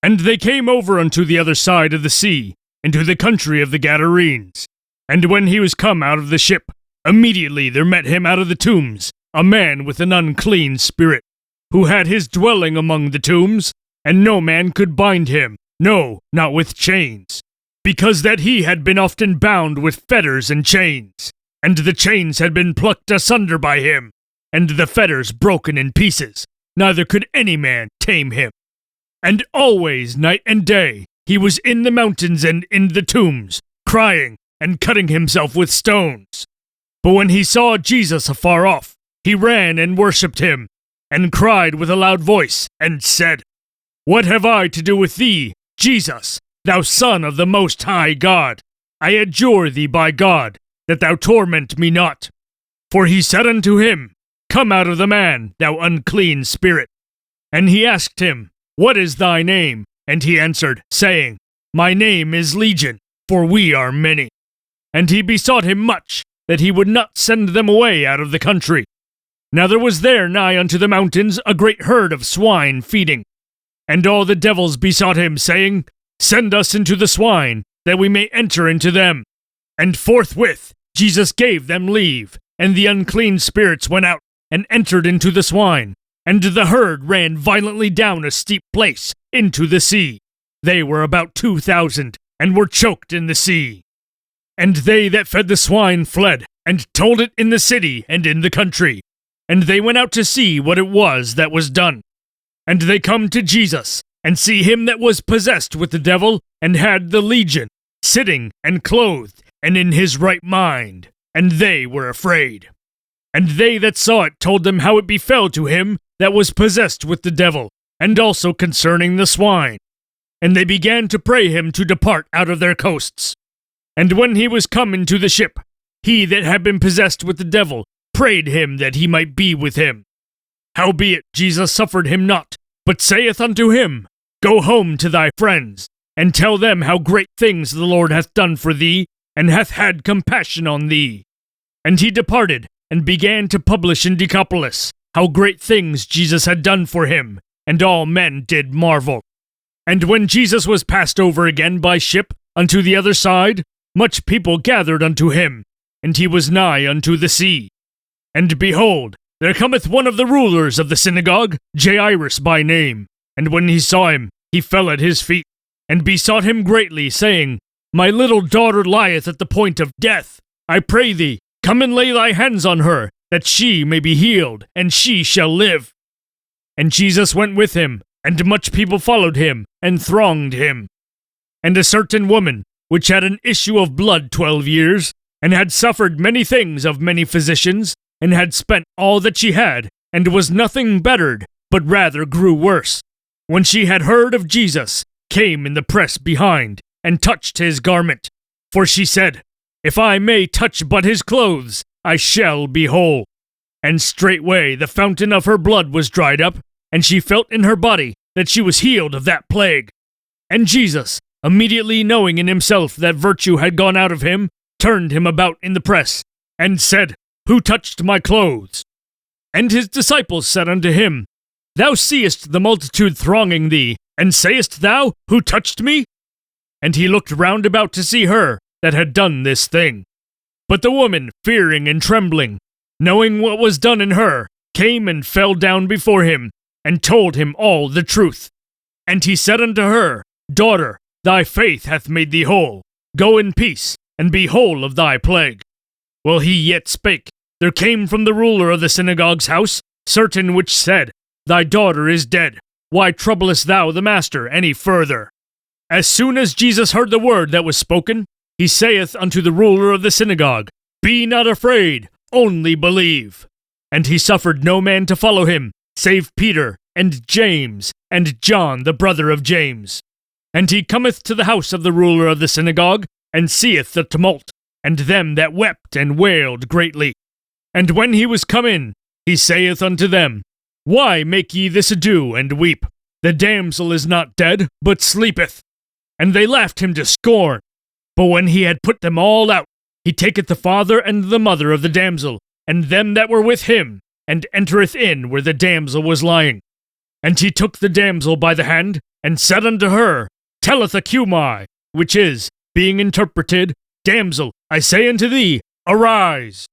And they came over unto the other side of the sea, into the country of the Gadarenes. And when he was come out of the ship, immediately there met him out of the tombs a man with an unclean spirit, who had his dwelling among the tombs, and no man could bind him, no, not with chains, because that he had been often bound with fetters and chains, and the chains had been plucked asunder by him, and the fetters broken in pieces, neither could any man tame him. And always, night and day, he was in the mountains and in the tombs, crying and cutting himself with stones. But when he saw Jesus afar off, he ran and worshipped him, and cried with a loud voice, and said, What have I to do with thee, Jesus, thou Son of the Most High God? I adjure thee by God, that thou torment me not. For he said unto him, Come out of the man, thou unclean spirit. And he asked him, What is thy name? And he answered, saying, My name is Legion, for we are many. And he besought him much, that he would not send them away out of the country. Now there was there nigh unto the mountains a great herd of swine feeding. And all the devils besought him, saying, Send us into the swine, that we may enter into them. And forthwith Jesus gave them leave, and the unclean spirits went out, and entered into the swine. And the herd ran violently down a steep place into the sea. They were about 2,000, and were choked in the sea. And they that fed the swine fled, and told it in the city and in the country. And they went out to see what it was that was done. And they come to Jesus, and see him that was possessed with the devil, and had the legion, sitting and clothed, and in his right mind. And they were afraid. And they that saw it told them how it befell to him that was possessed with the devil, and also concerning the swine. And they began to pray him to depart out of their coasts. And when he was come into the ship, he that had been possessed with the devil prayed him that he might be with him. Howbeit Jesus suffered him not, but saith unto him, Go home to thy friends, and tell them how great things the Lord hath done for thee, and hath had compassion on thee. And he departed, and began to publish in Decapolis how great things Jesus had done for him, and all men did marvel. And when Jesus was passed over again by ship unto the other side, much people gathered unto him, and he was nigh unto the sea. And behold, there cometh one of the rulers of the synagogue, Jairus by name, and when he saw him, he fell at his feet, and besought him greatly, saying, My little daughter lieth at the point of death. I pray thee, come and lay thy hands on her, that she may be healed, and she shall live. And Jesus went with him, and much people followed him, and thronged him. And a certain woman, which had an issue of blood 12 years, and had suffered many things of many physicians, and had spent all that she had, and was nothing bettered, but rather grew worse, when she had heard of Jesus, came in the press behind, and touched his garment. For she said, If I may touch but his clothes, I shall be whole. And straightway the fountain of her blood was dried up, and she felt in her body that she was healed of that plague. And Jesus, immediately knowing in himself that virtue had gone out of him, turned him about in the press, and said, Who touched my clothes? And his disciples said unto him, Thou seest the multitude thronging thee, and sayest thou, Who touched me? And he looked round about to see her that had done this thing. But the woman, fearing and trembling, knowing what was done in her, came and fell down before him, and told him all the truth. And he said unto her, Daughter, thy faith hath made thee whole. Go in peace, and be whole of thy plague. While he yet spake, there came from the ruler of the synagogue's house certain which said, Thy daughter is dead. Why troublest thou the master any further? As soon as Jesus heard the word that was spoken, he saith unto the ruler of the synagogue, Be not afraid, only believe. And he suffered no man to follow him, save Peter, and James, and John the brother of James. And he cometh to the house of the ruler of the synagogue, and seeth the tumult, and them that wept and wailed greatly. And when he was come in, he saith unto them, Why make ye this ado, and weep? The damsel is not dead, but sleepeth. And they laughed him to scorn. But when he had put them all out, he taketh the father and the mother of the damsel, and them that were with him, and entereth in where the damsel was lying. And he took the damsel by the hand, and said unto her, Talitha cumi, which is, being interpreted, Damsel, I say unto thee, arise.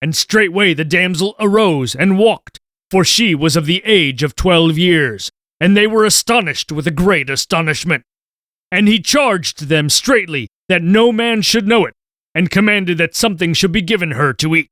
And straightway the damsel arose and walked, for she was of the age of 12 years, and they were astonished with a great astonishment. And he charged them straitly that no man should know it, and commanded that something should be given her to eat.